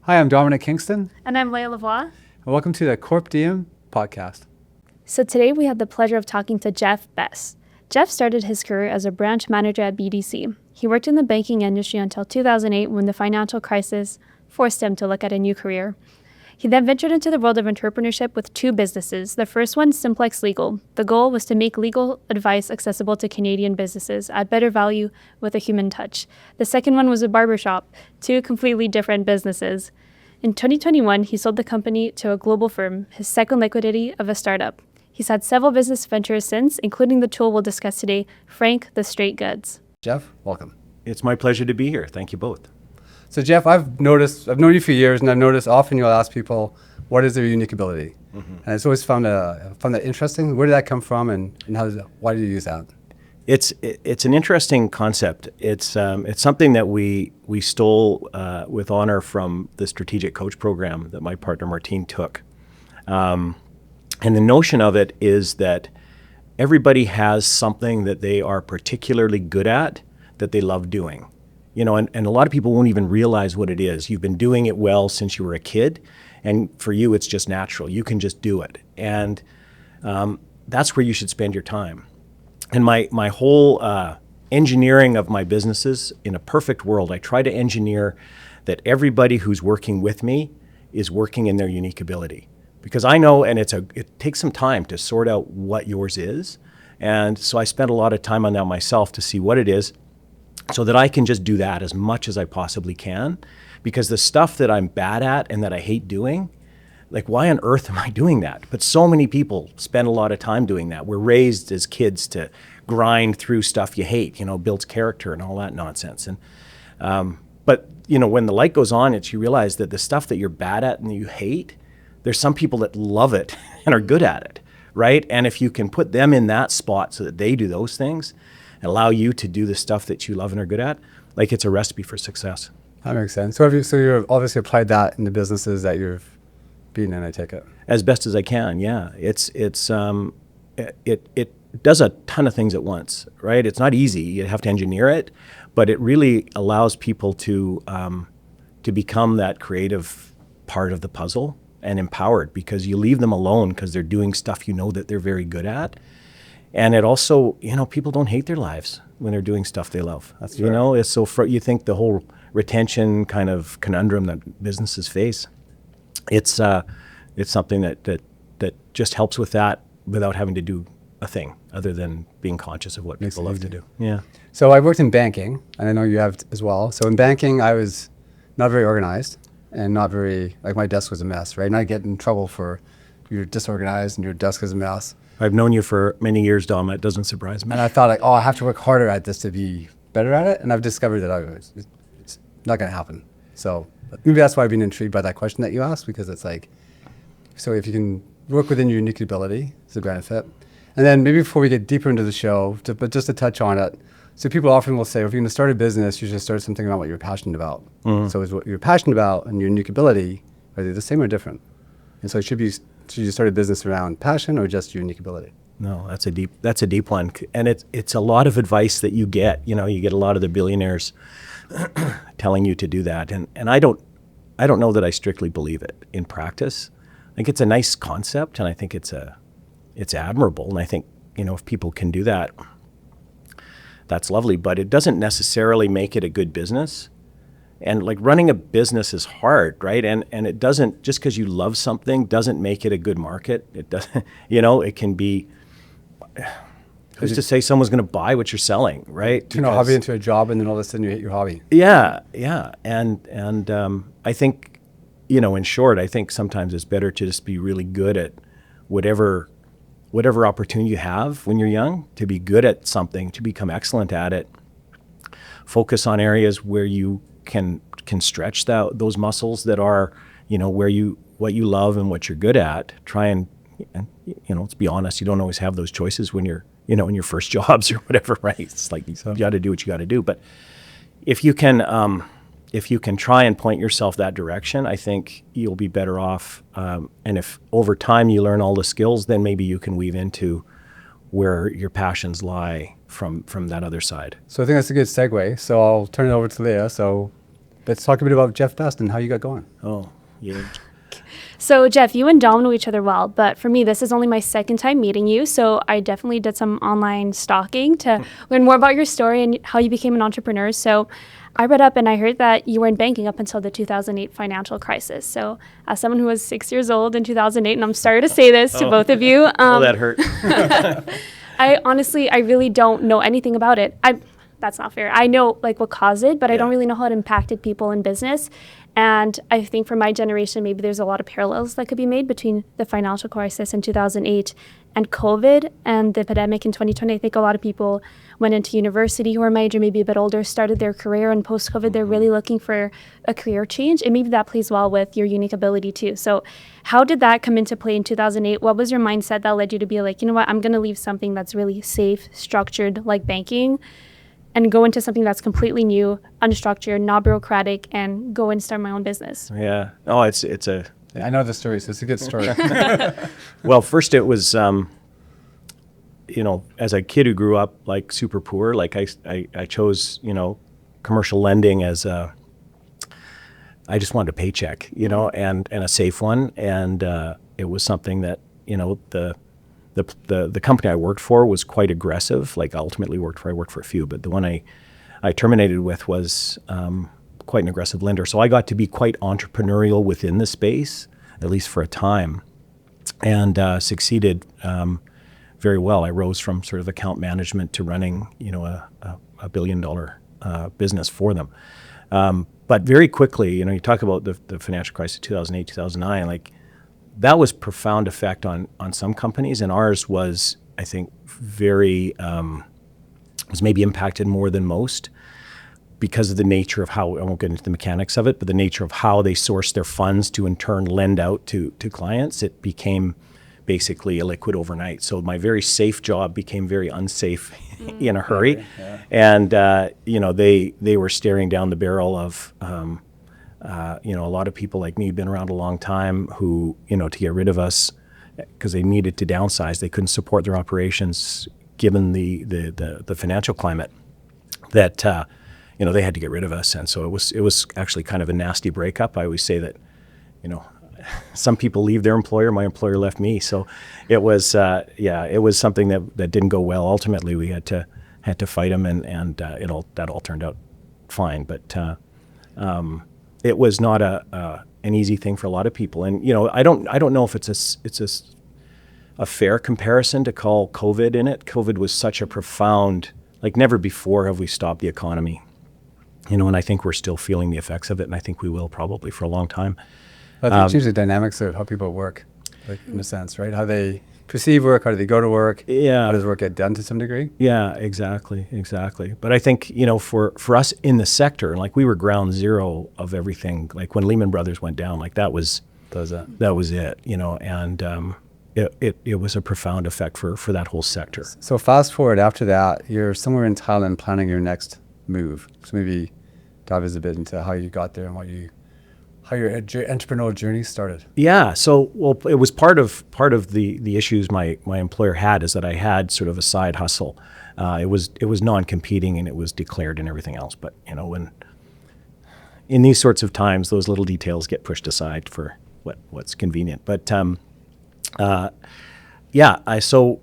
Hi, I'm Dominic Kingston, And I'm Leah Lavoie. and welcome to the Corp Diem podcast. So today we had the pleasure of talking to Geoff Best. Geoff started his career as a branch manager at BDC. He worked in the banking industry until 2008 when the financial crisis forced him to look at a new career. He then ventured into the world of entrepreneurship with two businesses. The first one, Simplex Legal. The goal was to make legal advice accessible to Canadian businesses at better value with a human touch. The second one was a barbershop, two completely different businesses. In 2021, he sold the company to a global firm, his second liquidity of a startup. He's had several business ventures since, including the tool we'll discuss today, Frank the Straight Goods. Geoff, welcome. It's my pleasure to be here. Thank you both. So Geoff, I've known you for years, and I've noticed often you'll ask people, what is their unique ability? Mm-hmm. And it's always found that interesting. Where did that come from, and why do you use that? It's an interesting concept. It's something that we stole with honor from the strategic coach program that my partner Martine took. And the notion of it is that everybody has something that they are particularly good at that they love doing. You know, and a lot of people won't even realize what it is. You've been doing it well since you were a kid, and for you it's just natural. You can just do it. And that's where you should spend your time. And my whole engineering of my businesses, in a perfect world, I try to engineer that everybody who's working with me is working in their unique ability. Because I know, and it takes some time to sort out what yours is. And so I spent a lot of time on that myself to see what it is, so that I can just do that as much as I possibly can. Because the stuff that I'm bad at and that I hate doing, like, why on earth am I doing that? But so many people spend a lot of time doing that. We're raised as kids to grind through stuff you hate, builds character and all that nonsense. And but when the light goes on, you realize that the stuff that you're bad at and that you hate, there's some people that love it and are good at it, right? And if you can put them in that spot so that they do those things and allow you to do the stuff that you love and are good at, like, it's a recipe for success. That makes sense. So you've obviously applied that in the businesses that you've been in, I take it. As best as I can, yeah. It does a ton of things at once, right? It's not easy. You have to engineer it, but it really allows people to become that creative part of the puzzle and empowered, because you leave them alone because they're doing stuff that they're very good at. And it also, people don't hate their lives when they're doing stuff they love. That's right. It's so you think the whole retention kind of conundrum that businesses face, it's something that just helps with that without having to do a thing other than being conscious of what people love to do. Yeah. So I worked in banking, and I know you have as well. So in banking, I was not very organized and not very, my desk was a mess, right? And I get in trouble for you're disorganized and your desk is a mess. I've known you for many years, Dom. It doesn't surprise me. And I thought, I have to work harder at this to be better at it. And I've discovered that it's not going to happen. So maybe that's why I've been intrigued by that question that you asked, because it's so if you can work within your unique ability, it's a benefit. And then maybe before we get deeper into the show, but just to touch on it, so people often will say, if you're going to start a business, you should start something about what you're passionate about. Mm-hmm. So is what you're passionate about and your unique ability, are they the same or different? And so should you start a business around passion or just your unique ability? No, that's a deep one. And it's a lot of advice that you get. You get a lot of the billionaires telling you to do that. And I don't know that I strictly believe it in practice. I think it's a nice concept, and I think it's admirable. And I think, if people can do that, that's lovely. But it doesn't necessarily make it a good business. And running a business is hard, right? And it doesn't, just because you love something doesn't make it a good market. It doesn't, it can be, who's to say someone's going to buy what you're selling, right? Turn a hobby into a job, and then all of a sudden you hate your hobby. Yeah. And I think, in short, I think sometimes it's better to just be really good at whatever opportunity you have when you're young, to be good at something, to become excellent at it. Focus on areas where you can stretch those muscles that are, what you love and what you're good at. Try and let's be honest, you don't always have those choices when you're, in your first jobs or whatever, right? It's you got to do what you got to do. But if you can try and point yourself that direction, I think you'll be better off. And if over time you learn all the skills, then maybe you can weave into where your passions lie from that other side. So I think that's a good segue. So I'll turn it over to Leah. So let's talk a bit about Geoff Best and how you got going. Oh, yeah. So, Geoff, you and Dom know each other well, but for me, this is only my second time meeting you. So, I definitely did some online stalking to learn more about your story and how you became an entrepreneur. So, I read up and I heard that you were in banking up until the 2008 financial crisis. So, as someone who was 6 years old in 2008, and I'm sorry to say this to both of you, Oh, that hurt. I really don't know anything about it. That's not fair. I know like what caused it, but I don't really know how it impacted people in business. And I think for my generation, maybe there's a lot of parallels that could be made between the financial crisis in 2008 and COVID and the pandemic in 2020. I think a lot of people went into university who are my age or maybe a bit older, started their career, and post-COVID, they're really looking for a career change. And maybe that plays well with your unique ability too. So how did that come into play in 2008? What was your mindset that led you to be like, you know what, I'm going to leave something that's really safe, structured, like banking, and go into something that's completely new, unstructured, not bureaucratic, and go and start my own business? Yeah. Oh, it's a. I know the story, so it's a good story. Well, first it was, as a kid who grew up like super poor, like I chose, commercial lending as I just wanted a paycheck, and a safe one. And it was something that, the company I worked for was quite aggressive. Like I ultimately worked for a few, but the one I terminated with was quite an aggressive lender. So I got to be quite entrepreneurial within the space, at least for a time, and succeeded very well. I rose from sort of account management to running, a $1 billion business for them. But very quickly, you talk about the financial crisis, 2008, 2009, like that was profound effect on some companies, and ours was, I think, very was maybe impacted more than most because of the nature of how, I won't get into the mechanics of it, but the nature of how they source their funds to in turn lend out to clients. It became basically illiquid overnight. So my very safe job became very unsafe in a hurry. Yeah. And, they were staring down the barrel of, a lot of people like me have been around a long time who, to get rid of us because they needed to downsize, they couldn't support their operations given the financial climate that, they had to get rid of us. And so it was actually kind of a nasty breakup. I always say that, some people leave their employer. My employer left me. So it was, it was something that didn't go well. Ultimately, we had to fight them, and that all turned out fine. But it was not an easy thing for a lot of people. And I don't know if it's a fair comparison to call COVID in it. COVID was such a profound, like never before have we stopped the economy. And I think we're still feeling the effects of it, and I think we will probably for a long time. I think it's usually dynamics of how people work, like in a sense, right? How they perceive work, how do they go to work? Yeah. How does work get done to some degree? Yeah, exactly. But I think, for us in the sector, like we were ground zero of everything. Like when Lehman Brothers went down, like that was it, and it was a profound effect for that whole sector. So fast forward after that, you're somewhere in Thailand planning your next move. So maybe dive us a bit into how you got there and how your entrepreneurial journey started. Yeah. So, it was part of the issues my employer had is that I had sort of a side hustle. It was non-competing and it was declared and everything else. But, when in these sorts of times, those little details get pushed aside for what's convenient. But, so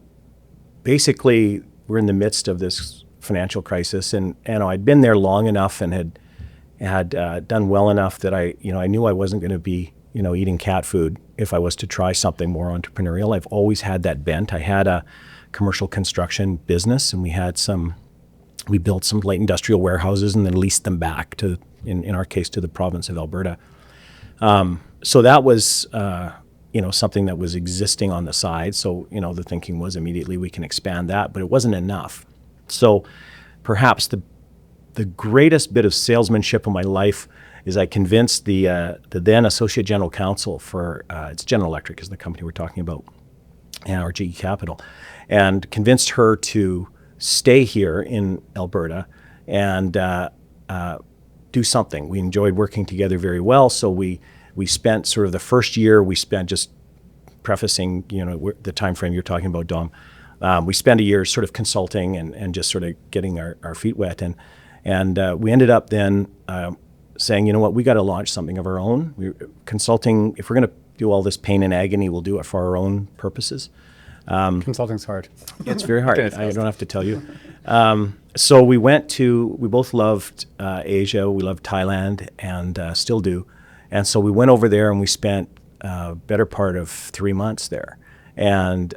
basically we're in the midst of this financial crisis, and I'd been there long enough and had done well enough that I knew I wasn't going to be eating cat food if I was to try something more entrepreneurial. I've always had that bent. I had a commercial construction business, and we built some light industrial warehouses and then leased them back to, in our case, to the province of Alberta. So that was something that was existing on the side. So the thinking was immediately we can expand that, but it wasn't enough. So perhaps the greatest bit of salesmanship of my life is I convinced the then associate general counsel for it's General Electric is the company we're talking about, and our GE Capital, and convinced her to stay here in Alberta and do something. We enjoyed working together very well, so we spent sort of the first year we spent just prefacing the time frame you're talking about, Dom. We spent a year sort of consulting and just sort of getting our feet wet, and we ended up then saying, you know what, we got to launch something of our own. Consulting, if we're going to do all this pain and agony, we'll do it for our own purposes. Consulting's hard. It's very hard. Okay, I don't have to tell you. So we both loved Asia. We loved Thailand and still do. And so we went over there and we spent better part of 3 months there. And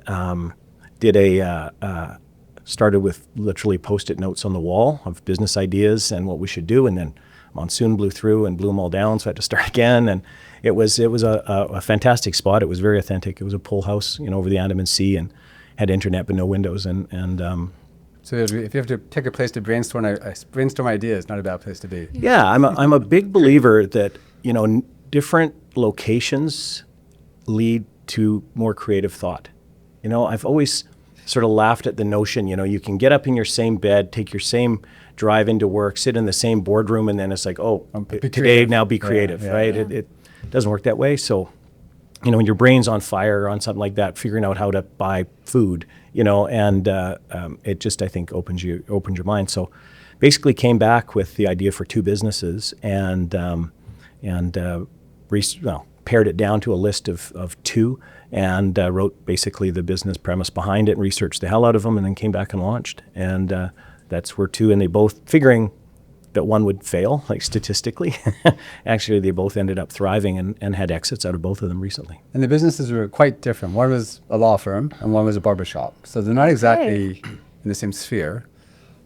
started with literally Post-it notes on the wall of business ideas and what we should do. And then monsoon blew through and blew them all down. So I had to start again. And it was a fantastic spot. It was very authentic. It was a pool house, over the Andaman Sea, and had internet but no windows. So if you have to take a place to brainstorm ideas, not a bad place to be. Yeah, I'm a big believer that different locations lead to more creative thought. I've always sort of laughed at the notion, you can get up in your same bed, take your same drive into work, sit in the same boardroom, and then it's like, today now be creative, right? Yeah. It doesn't work that way. So, when your brain's on fire on something like that, figuring out how to buy food, it just, I think, opens your mind. So basically came back with the idea for 2 businesses and pared it down to a list of 2 and wrote basically the business premise behind it, researched the hell out of them, and then came back and launched. And that's where 2, and they both, figuring that one would fail, like statistically, actually they both ended up thriving and had exits out of both of them recently. And the businesses were quite different. One was a law firm and one was a barbershop. So they're not exactly in the same sphere.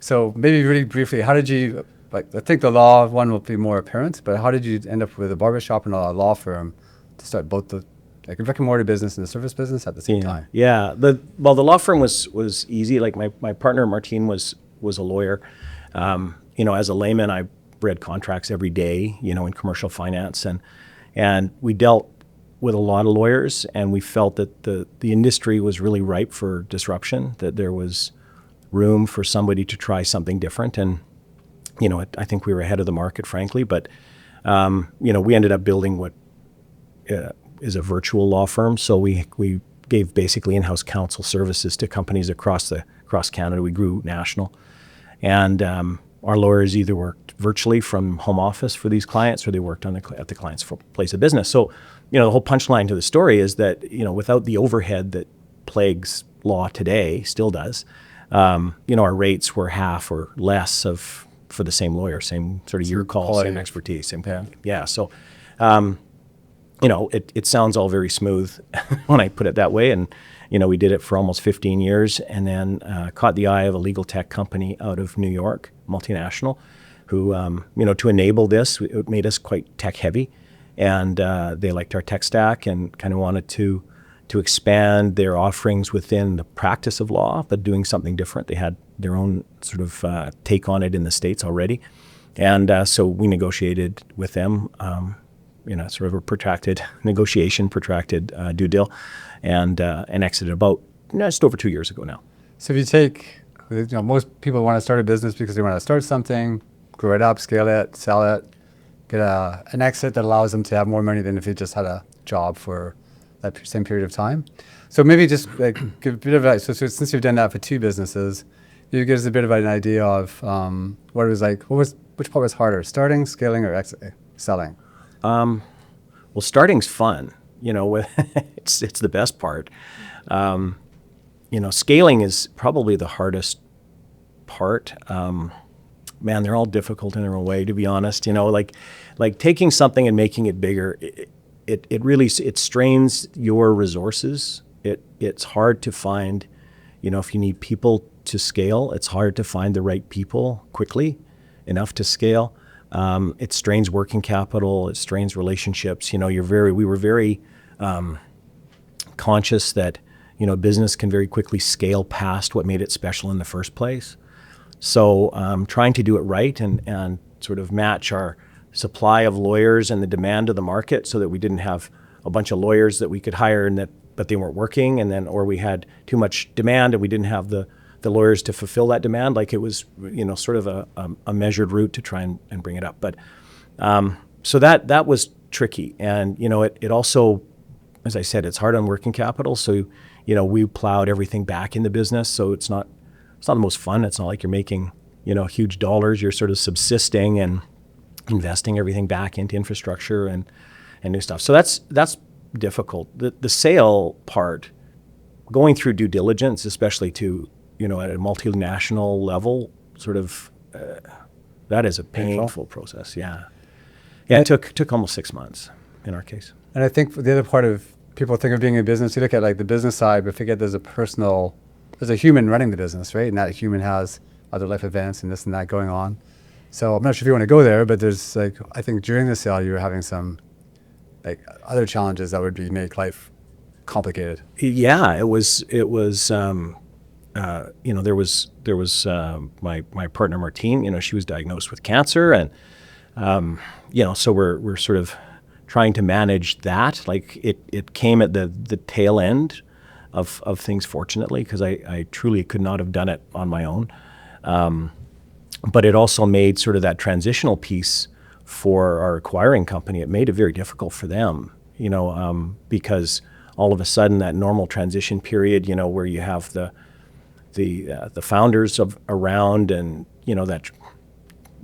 So maybe really briefly, how did you, I think the law one will be more apparent, but how did you end up with a barbershop and a law firm to start both the a brick and mortar business and the service business at the same time? Yeah. The law firm was easy. Like my partner Martine was a lawyer. As a layman, I read contracts every day, in commercial finance, and we dealt with a lot of lawyers, and we felt that the industry was really ripe for disruption, that there was room for somebody to try something different. And, I think we were ahead of the market, frankly, but, we ended up building what is a virtual law firm. So we gave basically in-house counsel services to companies across Canada. We grew national. And our lawyers either worked virtually from home office for these clients, or they worked at the client's place of business. So, the whole punchline to the story is that, without the overhead that plagues law today, still does, our rates were half or less for the same lawyer, same sort of year call, same expertise, same. Yeah. So, it sounds all very smooth when I put it that way. And, we did it for almost 15 years, and then caught the eye of a legal tech company out of New York, multinational, who, to enable this, it made us quite tech heavy. And they liked our tech stack and kind of wanted to expand their offerings within the practice of law, but doing something different. They had their own sort of take on it in the States already. And so we negotiated with them, sort of a protracted due deal, and exited about just over 2 years ago now. So if you take, most people want to start a business because they want to start something, grow it up, scale it, sell it, get an exit that allows them to have more money than if they just had a job for that same period of time. So maybe just give a bit of advice. So since you've done that for 2 businesses, you give us a bit of an idea of what it was like. Which part was harder, starting, scaling, or selling? Well, starting's fun. It's the best part. Scaling is probably the hardest part. Man, they're all difficult in their own way, to be honest. Like taking something and making it bigger, it really strains your resources. It's hard to find, if you need people to scale, it's hard to find the right people quickly enough to scale. It strains working capital. It strains relationships. We were very conscious that, business can very quickly scale past what made it special in the first place. So trying to do it right and sort of match our supply of lawyers and the demand of the market, so that we didn't have a bunch of lawyers that we could hire but they weren't working, or we had too much demand and we didn't have the lawyers to fulfill that demand. Like, it was, sort of a measured route to try and bring it up. But so that was tricky. And, it also, as I said, it's hard on working capital. So, we plowed everything back in the business. So it's not the most fun. It's not like you're making, huge dollars. You're sort of subsisting and investing everything back into infrastructure and new stuff. So that's difficult. The sale part, going through due diligence, especially to, at a multinational level, sort of, that is a painful process. Yeah. Yeah, it took almost 6 months in our case. And I think the other part of people think of being in business, you look at like the business side, but forget there's a human running the business, right? And that human has other life events and this and that going on. So I'm not sure if you want to go there, but there's like, I think during the sale, you were having some like other challenges that would make life complicated. Yeah, it was, there was my partner, Martine, she was diagnosed with cancer and, so we're sort of trying to manage that. Like it came at the tail end of things, fortunately, because I truly could not have done it on my own. But it also made sort of that transitional piece for our acquiring company. It made it very difficult for them, because all of a sudden that normal transition period, where you have the founders around and, that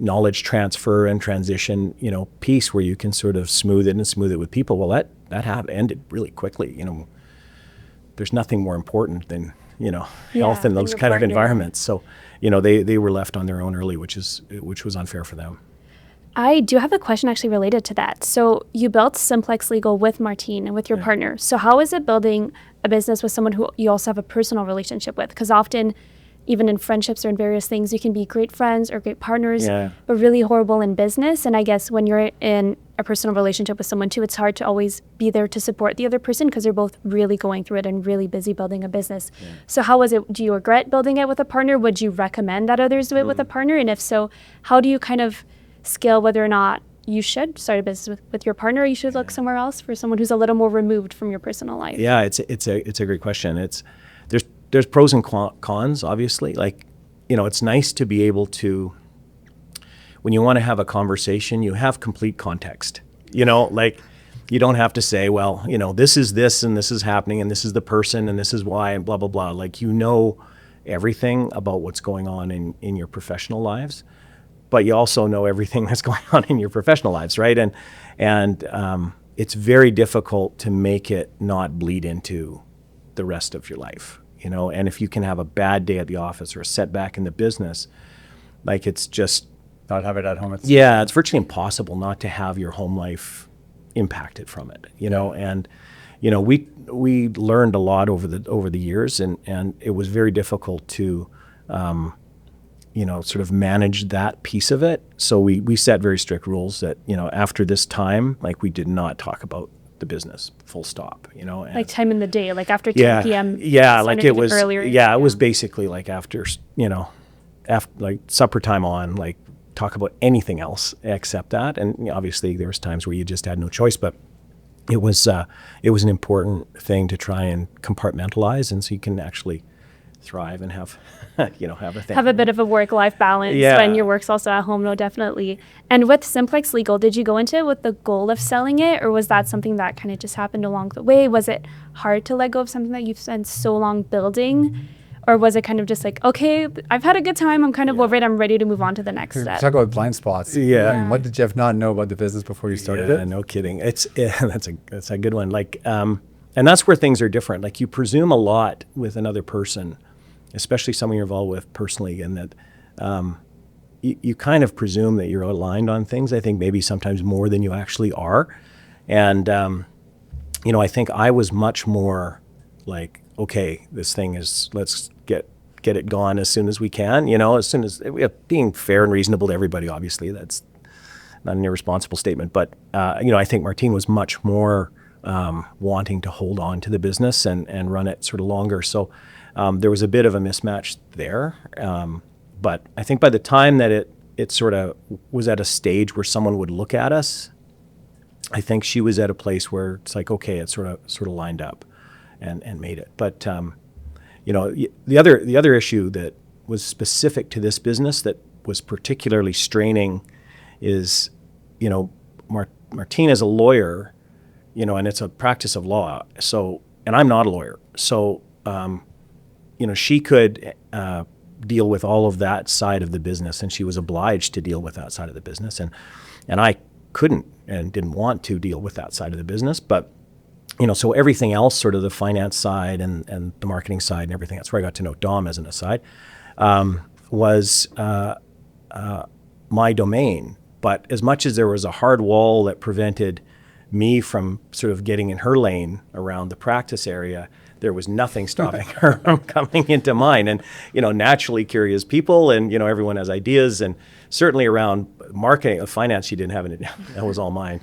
knowledge transfer and transition, piece where you can sort of smooth it with people. Well, that ended really quickly. There's nothing more important than, health in those kind of environments. So, they were left on their own early, which was unfair for them. I do have a question actually related to that. So you built Simplex Legal with Martine and with your partner. So how is it building a business with someone who you also have a personal relationship with? Because often, even in friendships or in various things, you can be great friends or great partners, but really horrible in business. And I guess when you're in a personal relationship with someone too, it's hard to always be there to support the other person because they're both really going through it and really busy building a business. Yeah. So how was it? Do you regret building it with a partner? Would you recommend that others do it with a partner? And if so, how do you kind of scale whether or not you should start a business with your partner or you should look somewhere else for someone who's a little more removed from your personal life? Yeah, it's a great question. There's pros and cons, obviously. Like, it's nice to be able to, when you want to have a conversation, you have complete context. Like you don't have to say, well, this is this and this is happening and this is the person and this is why and blah, blah, blah. Like, everything about what's going on in your professional lives, but you also know everything that's going on in your professional lives, right? And it's very difficult to make it not bleed into the rest of your life. And if you can have a bad day at the office or a setback in the business, like it's just not have it at home. It's virtually impossible not to have your home life impacted from it. And we learned a lot over the years, and it was very difficult to sort of manage that piece of it. So we set very strict rules that after this time, like we did not talk about the business, full stop, and like time in the day, like after 10 p.m. Yeah, like it was earlier. It was basically like after like supper time on, like talk about anything else except that. And obviously there was times where you just had no choice, but it was an important thing to try and compartmentalize, and so you can actually thrive and have have a bit of a work-life balance when your work's also at home. No, definitely. And with Simplex Legal, did you go into it with the goal of selling it, or was that something that kind of just happened along the way? Was it hard to let go of something that you've spent so long building, or was it kind of just like, okay, I've had a good time, I'm kind of over it, I'm ready to move on to the next step? Talk about blind spots. Yeah. I mean, what did Geoff not know about the business before you started it? No kidding. That's a good one. Like, and that's where things are different. Like, you presume a lot with another person, especially someone you're involved with personally, and that you kind of presume that you're aligned on things. I think maybe sometimes more than you actually are. And, I think I was much more like, okay, this thing is, let's get it gone as soon as we can, as soon as, being fair and reasonable to everybody, obviously, that's not an irresponsible statement. But, I think Martine was much more wanting to hold on to the business and run it sort of longer. So there was a bit of a mismatch there. But I think by the time that it sort of was at a stage where someone would look at us, I think she was at a place where it's like, okay, it sort of lined up and made it. But the other issue that was specific to this business that was particularly straining is, Martine is a lawyer, and it's a practice of law. So, and I'm not a lawyer. So, she could deal with all of that side of the business, and she was obliged to deal with that side of the business, and I couldn't and didn't want to deal with that side of the business. But so everything else, sort of the finance side and the marketing side and everything, that's where I got to know Dom, as an aside, was my domain. But as much as there was a hard wall that prevented me from sort of getting in her lane around the practice area, there was nothing stopping her from coming into mine. And, naturally curious people, and, everyone has ideas, and certainly around marketing, finance, she didn't have any, that was all mine.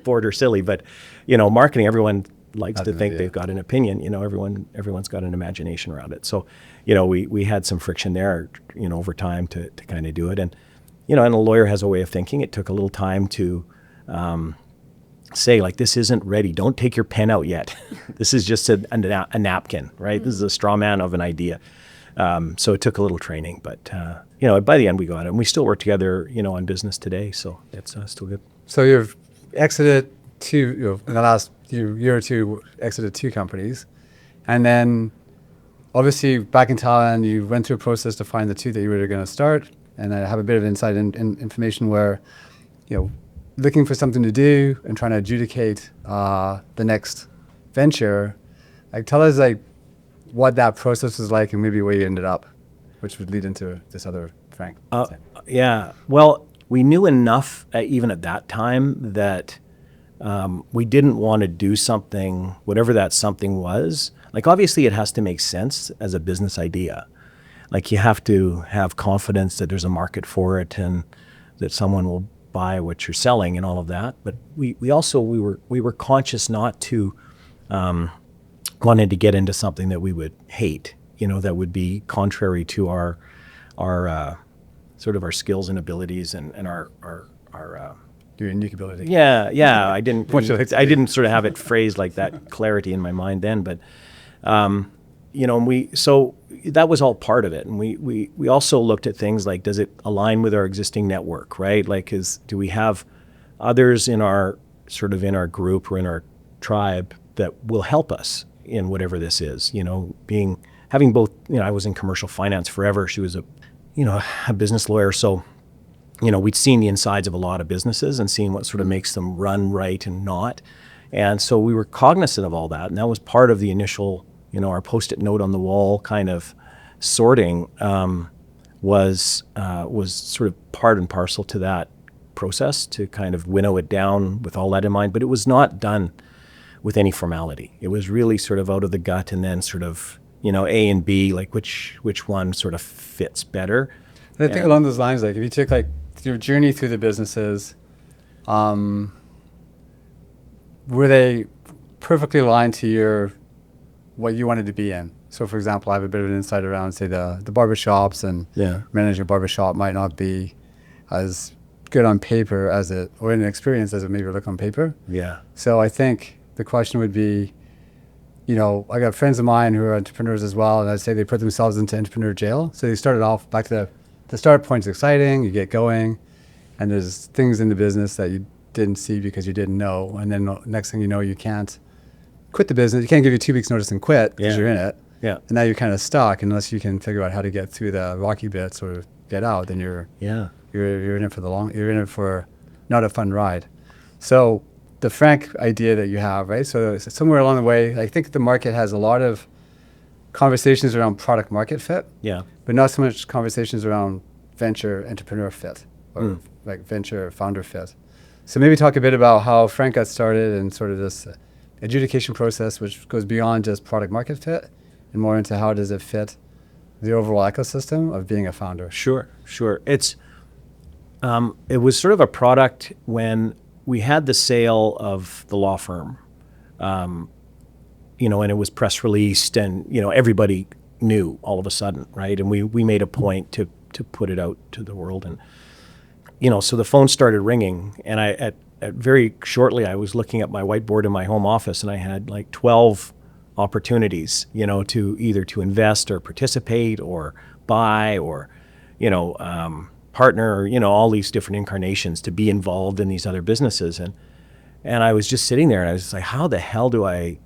Bored her silly. But, marketing, everyone likes to think they've got an opinion. Everyone's got an imagination around it. So, we had some friction there, over time to kind of do it. And, and a lawyer has a way of thinking. It took a little time to say, like, this isn't ready. Don't take your pen out yet. This is just a napkin, right? This is a straw man of an idea. So it took a little training, but, by the end we got it. And we still work together, on business today. So it's still good. So you've exited in the last year or two, exited 2 companies. And then obviously back in Thailand, you went through a process to find the 2 that you were going to start. And I have a bit of insight in information where, looking for something to do and trying to adjudicate the next venture. Like, tell us what that process was like and maybe where you ended up, which would lead into this other Frank. Yeah. Well, we knew enough even at that time that we didn't want to do something, whatever that something was. Like, obviously it has to make sense as a business idea. Like, you have to have confidence that there's a market for it and that someone will buy what you're selling and all of that. But we were conscious not to wanted to get into something that we would hate, that would be contrary to our sort of our skills and abilities and our your unique ability. Yeah. I didn't sort of have it phrased like that, clarity in my mind then, but so that was all part of it. And we also looked at things like, does it align with our existing network, right? Like, do we have others in our group or in our tribe that will help us in whatever this is, having both, I was in commercial finance forever. She was a business lawyer. So, we'd seen the insides of a lot of businesses and seen what sort of makes them run right and not. And so we were cognizant of all that. And that was part of the initial, our Post-it note on the wall kind of sorting was sort of part and parcel to that process to kind of winnow it down with all that in mind. But it was not done with any formality. It was really sort of out of the gut, and then sort of, A and B, like which one sort of fits better. And I think along those lines, like, if you took like your journey through the businesses, were they perfectly aligned to what you wanted to be in? So, for example, I have a bit of an insight around, say, the barbershops, and managing a barbershop might not be as good on paper or in an experience as it maybe look on paper. Yeah. So I think the question would be, I got friends of mine who are entrepreneurs as well, and I'd say they put themselves into entrepreneur jail. So they started off back to the start point's exciting, you get going, and there's things in the business that you didn't see because you didn't know. And then next thing you know, you can't quit the business. You can't give you 2 weeks notice and quit because you're in it. Yeah. And now you're kind of stuck unless you can figure out how to get through the rocky bits or get out. Then you're in it for you're in it for not a fun ride. So the Frank idea that you have, right? So somewhere along the way, I think the market has a lot of conversations around product market fit. Yeah. But not so much conversations around venture entrepreneur fit or like venture founder fit. So maybe talk a bit about how Frank got started and sort of this adjudication process, which goes beyond just product market fit and more into how does it fit the overall ecosystem of being a founder. Sure. It was sort of a product when we had the sale of the law firm, and it was press released, and, everybody knew all of a sudden, right? And we made a point to put it out to the world. And, so the phone started ringing, and at very shortly, I was looking at my whiteboard in my home office, and I had like 12 opportunities, to either to invest or participate or buy or, partner, all these different incarnations to be involved in these other businesses. And I was just sitting there, and I was like, how the hell do I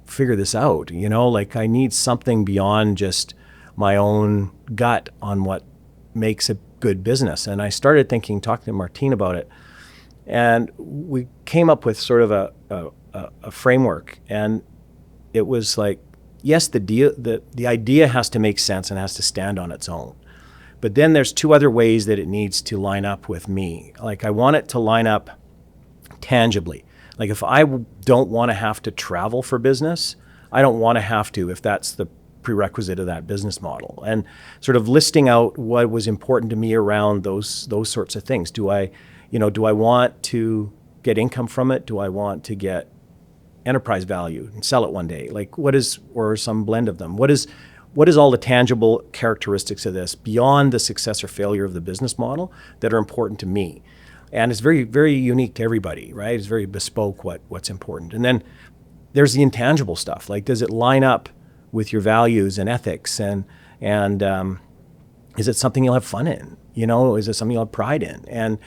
figure this out? Like, I need something beyond just my own gut on what makes a good business. And I started talking to Martine about it, and we came up with sort of a framework. And it was like, yes, the idea has to make sense and has to stand on its own. But then there's two other ways that it needs to line up with me. Like, I want it to line up tangibly. Like, if I don't want to have to travel for business, I don't want to have to, if that's the prerequisite of that business model. And sort of listing out what was important to me around those sorts of things. Do I want to get income from it? Do I want to get enterprise value and sell it one day? Like, or some blend of them? What is all the tangible characteristics of this beyond the success or failure of the business model that are important to me? And it's very, very unique to everybody, right? It's very bespoke what's important. And then there's the intangible stuff. Like, does it line up with your values and ethics? And is it something you'll have fun in? Is it something you'll have pride in? And,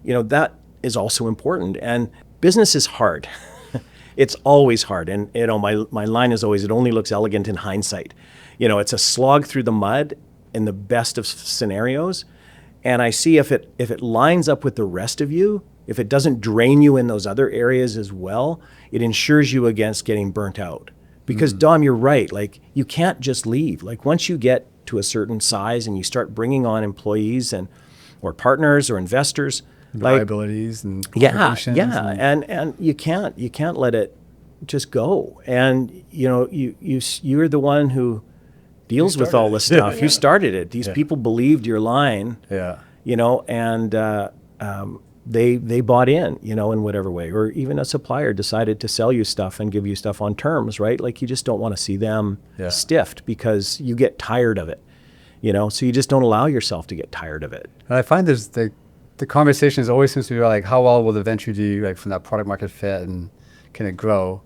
that is also important. And business is hard. It's always hard. And, my line is always, it only looks elegant in hindsight. It's a slog through the mud in the best of scenarios. And I see if it lines up with the rest of you, if it doesn't drain you in those other areas as well, it insures you against getting burnt out. Because Dom, you're right. Like, you can't just leave. Like, once you get to a certain size and you start bringing on employees or partners or investors, liabilities and and you can't let it just go. And you're the one who deals with all this stuff. You started it. These people believed your line. And they bought in whatever way. Or even a supplier decided to sell you stuff and give you stuff on terms, right? Like, you just don't want to see them stiffed because you get tired of it. So you just don't allow yourself to get tired of it. And I find there's the conversation is always seems to be like, how well will the venture do, like, from that product market fit, and can it grow?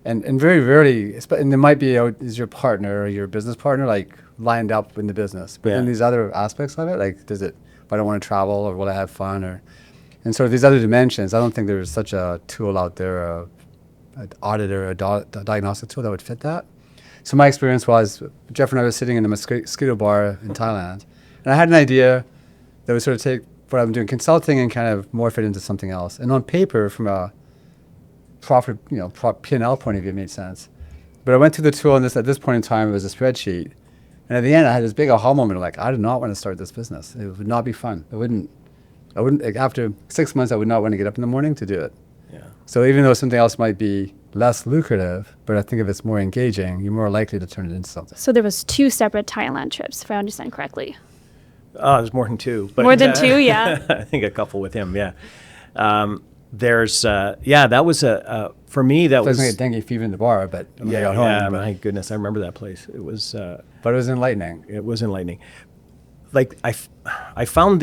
And very rarely, and there might be, is your partner or your business partner like lined up in the business? But then these other aspects of it, like, if I don't want to travel, or will I have fun, and sort of these other dimensions, I don't think there's such a tool out there, an audit or a diagnostic tool that would fit that. So my experience was, Geoff and I were sitting in a mosquito bar in Thailand, and I had an idea that would sort of take what I'm doing consulting and kind of morph it into something else. And on paper, from a profit, P&L point of view, it made sense. But I went through the tool, and at this point in time, it was a spreadsheet. And at the end, I had this big aha moment of like, I did not want to start this business. It would not be fun. I wouldn't, like, after 6 months, I would not want to get up in the morning to do it. Yeah. So even though something else might be less lucrative, but I think if it's more engaging, you're more likely to turn it into something. So there was 2 separate Thailand trips, if I understand correctly. There's more than 2. But, more than 2, yeah. I think a couple with him, yeah. That was for me, that was... I was going to get dengue fever in the bar, but when I got home. My goodness, I remember that place. It was... but it was enlightening. It was enlightening. Like, I found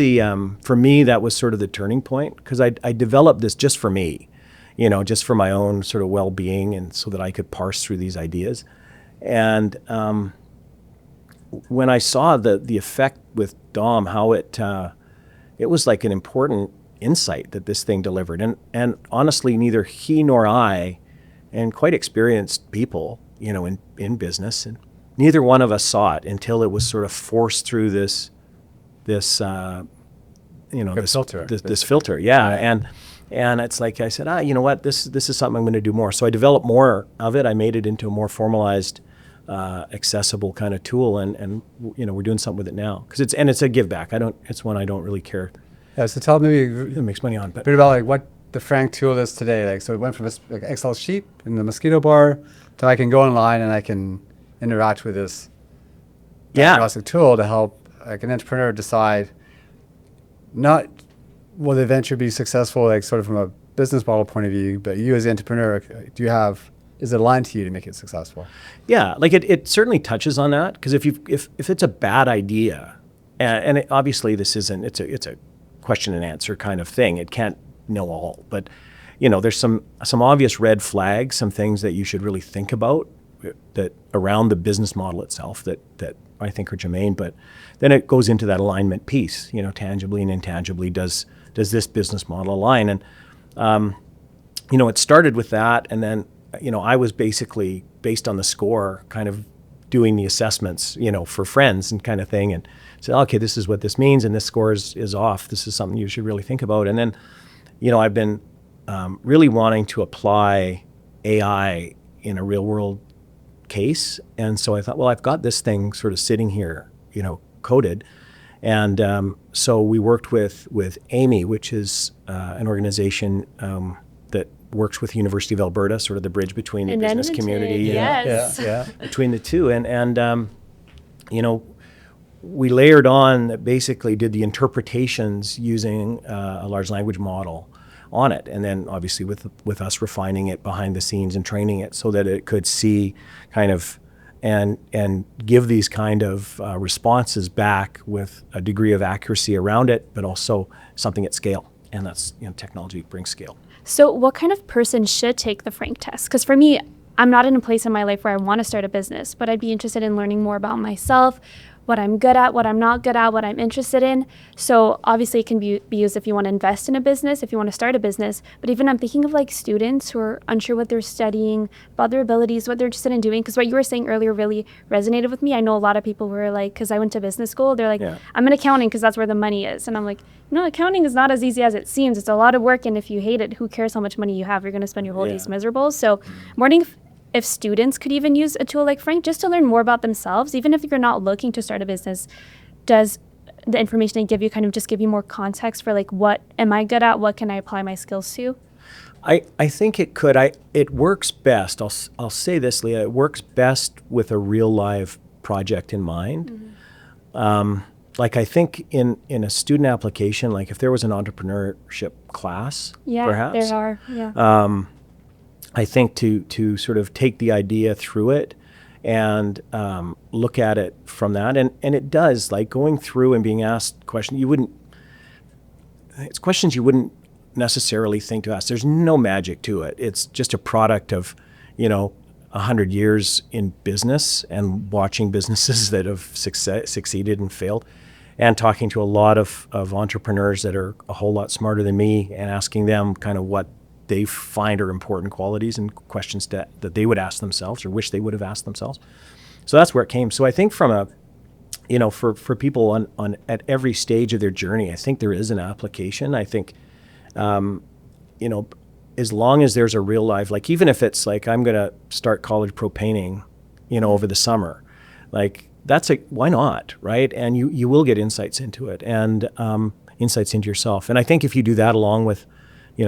for me, that was sort of the turning point, because I developed this just for me, just for my own sort of well-being, and so that I could parse through these ideas. And when I saw the effect with Dom, how it was like an important insight that this thing delivered. And honestly, neither he nor I, and quite experienced people, in business, and neither one of us saw it until it was sort of forced through this filter. Yeah. And it's like, I said, you know what, this is something I'm going to do more. So I developed more of it. I made it into a more formalized, accessible kind of tool, and we're doing something with it now, because it's a give back. It's one I don't really care. Yeah, so tell me It makes money on, but a bit about like what the Frank tool is today. Like, so it went from a Excel sheet in the mosquito bar to I can go online and I can interact with this diagnostic tool to help like an entrepreneur decide not will the venture be successful, like sort of from a business model point of view, but you as the entrepreneur, is it aligned to you to make it successful? Yeah, like it certainly touches on that, because if it's a bad idea, and obviously this isn't, it's a question and answer kind of thing. It can't know all, but there's some obvious red flags, some things that you should really think about that around the business model itself that I think are germane. But then it goes into that alignment piece, tangibly and intangibly, does this business model align? And it started with that, and then I was basically, based on the score, kind of doing the assessments, for friends and kind of thing, and say, okay, this is what this means, and this score is off. This is something you should really think about. And then, I've been really wanting to apply AI in a real world case. And so I thought, well, I've got this thing sort of sitting here, coded. And so we worked with Amy, which is an organization that works with the University of Alberta, sort of the bridge between the In business Edmonton, community yes. and between the two. And we layered on that basically did the interpretations using a large language model on it. And then obviously with us refining it behind the scenes and training it so that it could see kind of and give these kind of responses back with a degree of accuracy around it, but also something at scale. And that's, technology brings scale. So what kind of person should take the Frank test? Because for me, I'm not in a place in my life where I want to start a business, but I'd be interested in learning more about myself, what I'm good at, what I'm not good at, what I'm interested in. So obviously it can be used if you want to invest in a business, if you want to start a business. But even I'm thinking of like students who are unsure what they're studying, about their abilities, what they're interested in doing. Because what you were saying earlier really resonated with me. I know a lot of people were like, because I went to business school, they're like, I'm in accounting because that's where the money is. And I'm like, no, accounting is not as easy as it seems. It's a lot of work. And if you hate it, who cares how much money you have? You're going to spend your whole days miserable. So I'm wondering if students could even use a tool like Frank just to learn more about themselves, even if you're not looking to start a business. Does the information they give you kind of just give you more context for like, what am I good at? What can I apply my skills to? I think it could. It works best. I'll say this, Leah. It works best with a real live project in mind. Mm-hmm. Like I think in a student application, like if there was an entrepreneurship class, perhaps. There are. I think to sort of take the idea through it and look at it from that. And it does, like going through and being asked questions it's questions you wouldn't necessarily think to ask. There's no magic to it. It's just a product of, 100 years in business and watching businesses that have succeeded and failed, and talking to a lot of entrepreneurs that are a whole lot smarter than me and asking them kind of what they find are important qualities and questions that they would ask themselves or wish they would have asked themselves. So that's where it came. So I think from a, for people on at every stage of their journey, I think there is an application. I think, as long as there's a real life, like even if it's like, I'm going to start college pro painting, over the summer, like why not? Right. And you will get insights into it and insights into yourself. And I think if you do that along with,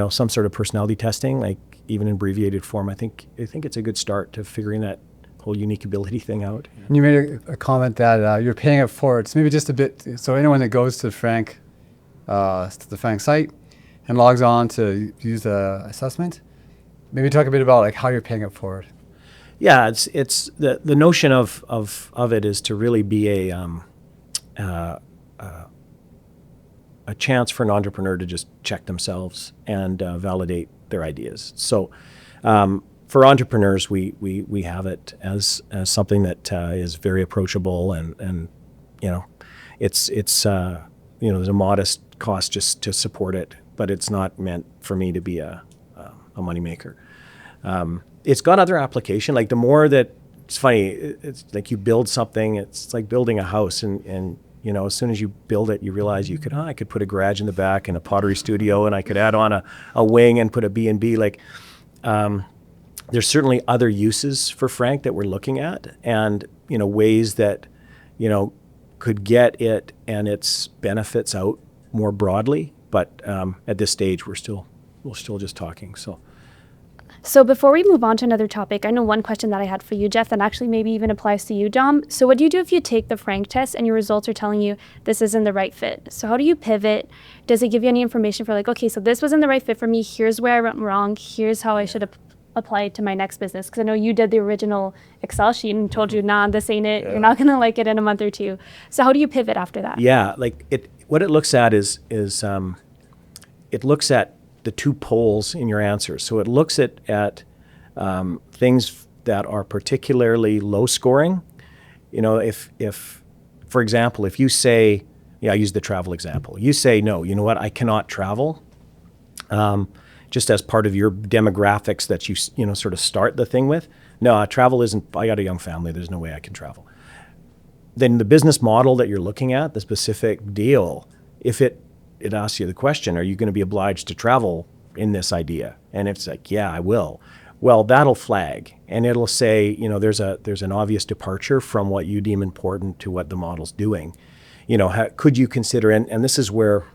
some sort of personality testing, like even in abbreviated form, I think it's a good start to figuring that whole unique ability thing out. And you made a comment that you're paying it forward. So maybe just a bit. So anyone that goes to the Frank site and logs on to use the assessment, maybe talk a bit about like how you're paying it forward. Yeah, it's the notion of it is to really be a chance for an entrepreneur to just check themselves and validate their ideas. So for entrepreneurs, we have it as something that is very approachable and it's there's a modest cost just to support it, but it's not meant for me to be a moneymaker. It's got other application. Like the more that it's funny, it's like you build something. It's like building a house and as soon as you build it, you realize I could put a garage in the back and a pottery studio, and I could add on a wing and put a B&B. Like, there's certainly other uses for Frank that we're looking at, and ways that could get it and its benefits out more broadly. But at this stage, we're still just talking. So before we move on to another topic, I know one question that I had for you, Geoff, that actually maybe even applies to you, Dom. So what do you do if you take the Frank test and your results are telling you this isn't the right fit? So how do you pivot? Does it give you any information for like, okay, so this wasn't the right fit for me. Here's where I went wrong. Here's how I should apply it to my next business. Because I know you did the original Excel sheet and told you, nah, this ain't it. Yeah. You're not going to like it in a month or two. So how do you pivot after that? Yeah, like what it looks at is it looks at the two poles in your answers. So it looks at things that are particularly low scoring. If for example, if you say, I use the travel example. You say, no, you know what, I cannot travel. just as part of your demographics that you know, sort of start the thing with. No, travel isn't, I got a young family, there's no way I can travel. Then the business model that you're looking at, the specific deal, if it asks you the question, are you going to be obliged to travel in this idea? And it's like, yeah, I will. Well, that'll flag, and it'll say, you know, there's an obvious departure from what you deem important to what the model's doing. You know, could you consider, and this is where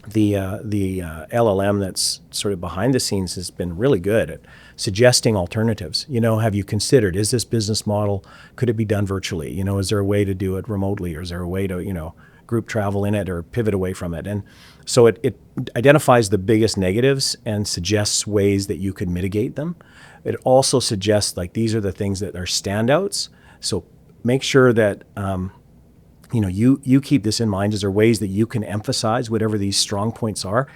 the LLM that's sort of behind the scenes has been really good at suggesting alternatives. You know, have you considered, is this business model, could it be done virtually? You know, is there a way to do it remotely, or is there a way to, you know, group travel in it or pivot away from it? And so it identifies the biggest negatives and suggests ways that you could mitigate them. It also suggests, like, these are the things that are standouts. So make sure that, you know, you keep this in mind. Is there ways that you can emphasize whatever these strong points are?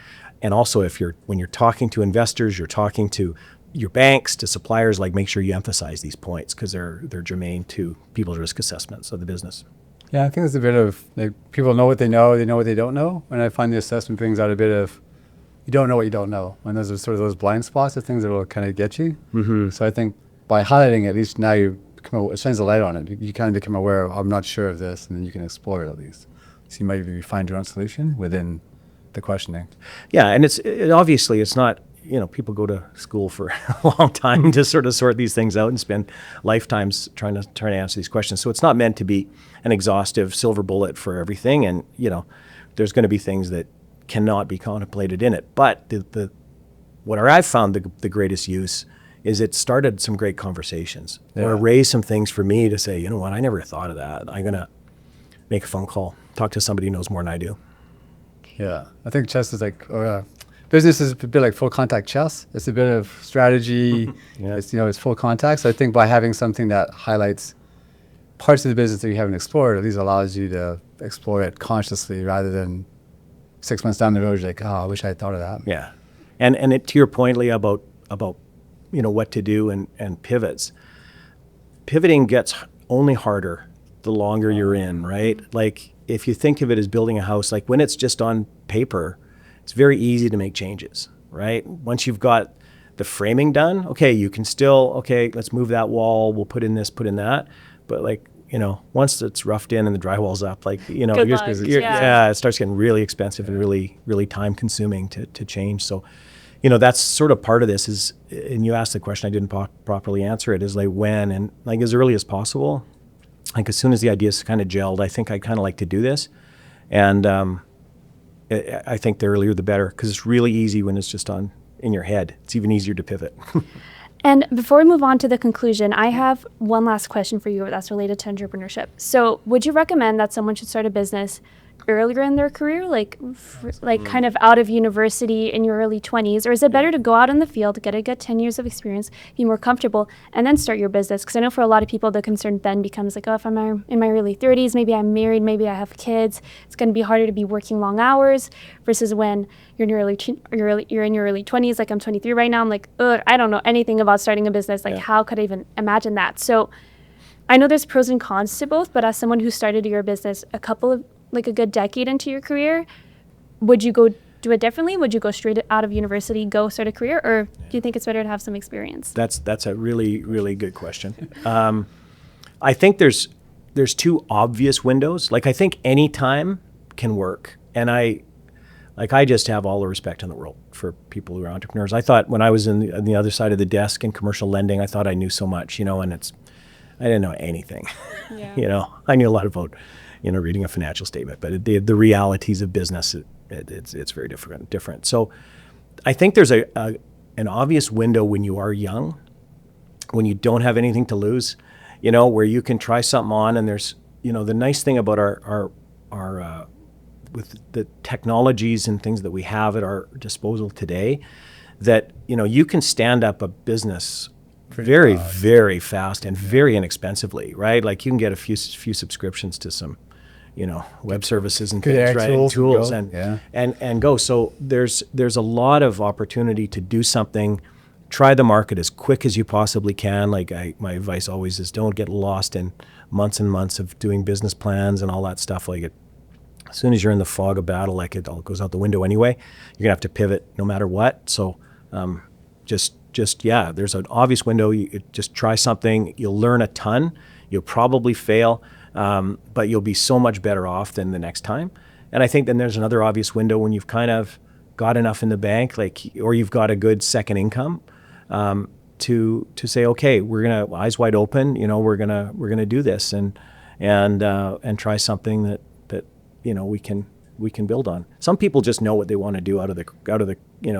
And also, when you're talking to investors, you're talking to your banks, to suppliers, like, make sure you emphasize these points because they're germane to people's risk assessments of the business. Yeah, I think it's a bit of, like, people know what they know what they don't know. And I find the assessment brings out a bit of, you don't know what you don't know. And those are sort of those blind spots of things that will kind of get you. Mm-hmm. So I think by highlighting it, at least now it shines a light on it. You kind of become aware of, I'm not sure of this, and then you can explore it at least. So you might even find your own solution within the questioning. Yeah, and obviously it's not, you know, people go to school for a long time to sort of sort these things out and spend lifetimes trying to answer these questions. So it's not meant to be an exhaustive silver bullet for everything. And, you know, there's going to be things that cannot be contemplated in it. But what I've found the greatest use is it started some great conversations, or raised some things for me to say, you know what, I never thought of that. I'm going to make a phone call, talk to somebody who knows more than I do. Yeah, I think chess is like, business is a bit like full contact chess. It's a bit of strategy. Yeah. It's, you know, it's full contact. So I think by having something that highlights parts of the business that you haven't explored, at least allows you to explore it consciously rather than 6 months down the road, you're like, oh, I wish I had thought of that. Yeah. And to your point, Lee, about, you know, what to do and pivots. Pivoting gets only harder the longer you're in, right? Like, if you think of it as building a house, like when it's just on paper, it's very easy to make changes, right? Once you've got the framing done, okay, you can still, okay, let's move that wall, we'll put in this, put in that. But, like, you know, once it's roughed in and the drywall's up, like, you know, it starts getting really expensive and really, really time consuming to change. So, you know, that's sort of part of this is, and you asked the question, I didn't properly answer it, is like when, and like as early as possible. Like as soon as the ideas kind of gelled, I think I kind of like to do this. And I think the earlier the better, because it's really easy when it's just in your head. It's even easier to pivot. And before we move on to the conclusion, I have one last question for you that's related to entrepreneurship. So would you recommend that someone should start a business earlier in their career, like kind of out of university in your early 20s? Or is it better to go out in the field, get a good 10 years of experience, be more comfortable, and then start your business? Because I know for a lot of people, the concern then becomes like, oh, if I'm in my early 30s, maybe I'm married, maybe I have kids, it's going to be harder to be working long hours versus when you're in your early 20s, like I'm 23 right now. I'm like, I don't know anything about starting a business. Like, how could I even imagine that? So I know there's pros and cons to both, but as someone who started your business a good decade into your career, would you go do it differently? Would you go straight out of university, go start a career, or do you think it's better to have some experience? That's a really, really good question. I think there's two obvious windows. Like, I think any time can work, and I just have all the respect in the world for people who are entrepreneurs. I thought when I was on the other side of the desk in commercial lending, I thought I knew so much, you know, and I didn't know anything. Yeah. You know, I knew a lot about, you know, reading a financial statement, but the realities of business, it's very different. So I think there's an obvious window when you are young, when you don't have anything to lose, you know, where you can try something on. And there's, you know, the nice thing about our with the technologies and things that we have at our disposal today, that, you know, you can stand up a business very, very fast and very inexpensively, right? Like, you can get a few subscriptions to some, you know, web services and things, right? Tools and go. So there's a lot of opportunity to do something. Try the market as quick as you possibly can. Like, my advice always is, don't get lost in months and months of doing business plans and all that stuff. Like, as soon as you're in the fog of battle, like, it all goes out the window anyway. You're gonna have to pivot no matter what. So Yeah, there's an obvious window. You just try something. You'll learn a ton. You'll probably fail, but you'll be so much better off than the next time. And I think then there's another obvious window when you've kind of got enough in the bank, or you've got a good second income, to say, okay, we're gonna eyes wide open. We're gonna do this and try something that we can build on. Some people just know what they want to do out of the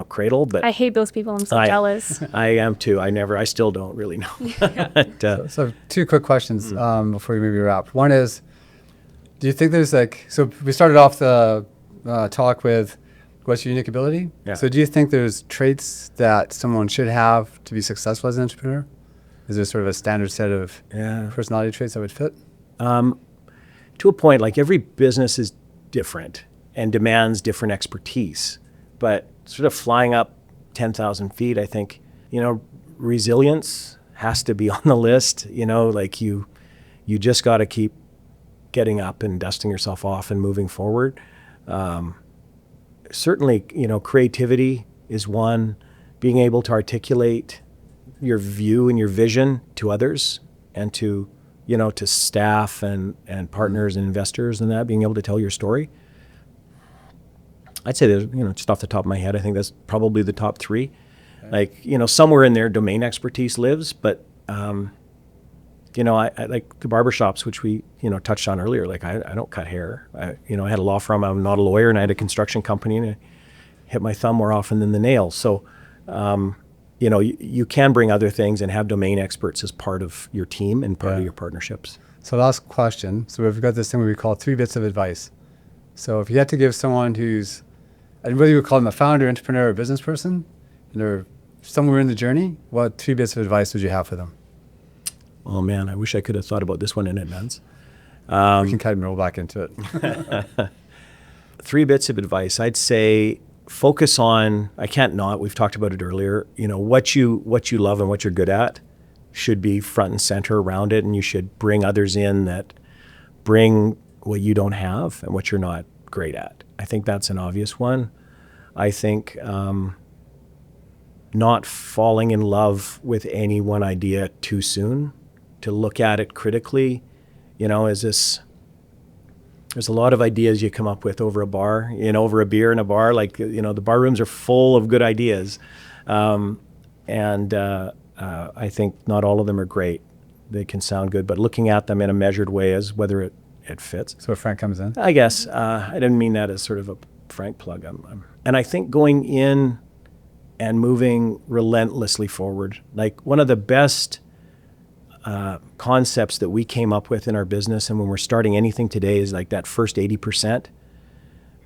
cradle, but I hate those people. I'm so jealous. I am too. I still don't really know. But, So 2 quick questions before we maybe wrap. One is, do you think there's so we started off the talk with what's your unique ability? Yeah. So do you think there's traits that someone should have to be successful as an entrepreneur? Is there sort of a standard set of personality traits that would fit? to a point, like every business is different and demands different expertise. But sort of flying up 10,000 feet, I think, resilience has to be on the list. Like you just got to keep getting up and dusting yourself off and moving forward. Certainly, creativity is one. Being able to articulate your view and your vision to others and to staff and partners and investors and that, being able to tell your story. I'd say there's, just off the top of my head, I think that's probably the top three. Okay. Like, somewhere in there domain expertise lives, but, I like the barbershops, which we, touched on earlier. Like I don't cut hair. I had a law firm. I'm not a lawyer, and I had a construction company, and I hit my thumb more often than the nail. So, you can bring other things and have domain experts as part of your team and part of your partnerships. So last question. So we've got this thing we call 3 bits of advice. So if you had to give someone who's, and whether you would call them a founder, entrepreneur, or business person, and they're somewhere in the journey, what 3 bits of advice would you have for them? Oh man, I wish I could have thought about this one in advance. We can kind of roll back into it. 3 bits of advice. I'd say focus on, we've talked about it earlier, what you love and what you're good at should be front and center around it, and you should bring others in that bring what you don't have and what you're not great at. I think that's an obvious one. I think not falling in love with any one idea too soon, to look at it critically. There's a lot of ideas you come up with over a bar, over a beer in a bar. Like, the bar rooms are full of good ideas. I think not all of them are great. They can sound good, but looking at them in a measured way as whether it fits. So if Frank comes in? I guess. I didn't mean that as sort of a Frank plug. And I think going in and moving relentlessly forward, like one of the best concepts that we came up with in our business, and when we're starting anything today, is like that first 80%.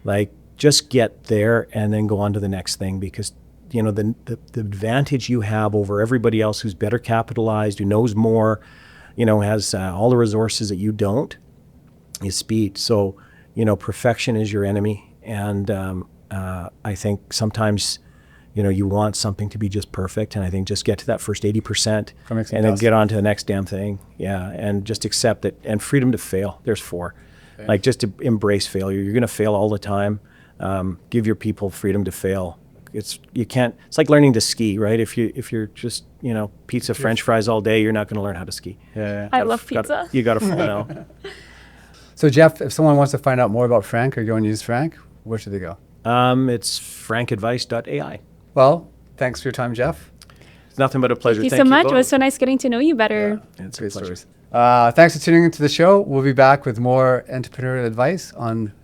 Like, just get there and then go on to the next thing, because the advantage you have over everybody else who's better capitalized, who knows more, has all the resources that you don't, is speed. So perfection is your enemy, and I think sometimes you want something to be just perfect, and I think just get to that first 80% and then get on to the next damn thing. Yeah, and just accept it, and freedom to fail. There's 4. Okay. Like, just to embrace failure. You're going to fail all the time. Give your people freedom to fail. It's like learning to ski, right? If you're just pizza, French fries all day, you're not going to learn how to ski. Yeah. I love pizza. You got to So Geoff, if someone wants to find out more about Frank or go and use Frank, where should they go? It's frankadvice.ai. Well, thanks for your time, Geoff. It's nothing but a pleasure. Thank you so much. It was so nice getting to know you better. Yeah, it's great stories. Thanks for tuning into the show. We'll be back with more entrepreneurial advice on